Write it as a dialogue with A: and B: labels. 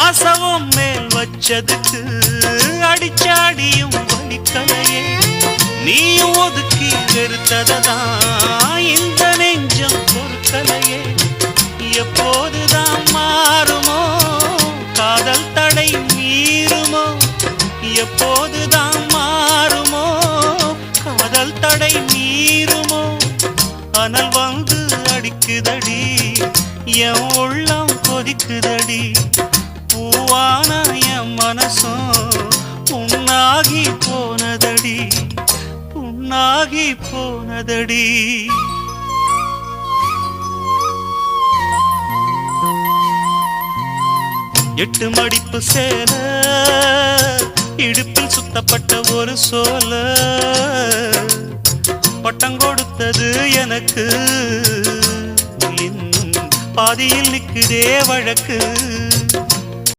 A: ஆசவும் மேல் வச்சதுக்கு அடிச்சாடியும் வலிக்கலையே. நீயும் ஒதுக்கி வெறுத்ததான் இந்த நெஞ்சம் பொறுக்கலையே. எப்போதுதான் மாறுமோ காதல் தடை மீறுமோ? எப்போதுதான் மாறுமோ காதல் தடை மீறுமோ? அனல் வந்து அடிக்குதடி, என் உள்ளம் கொதிக்குதடி. பூவான என் மனசும் புண்ணாகி போனதடி, புண்ணாகி போனதடி. எட்டு மடிப்பு சேல இடுப்பில் சுத்தப்பட்ட ஒரு சோல பட்டம் கொடுத்தது எனக்கு, இன்னும் பாதியில் நிற்குதே வழக்கு.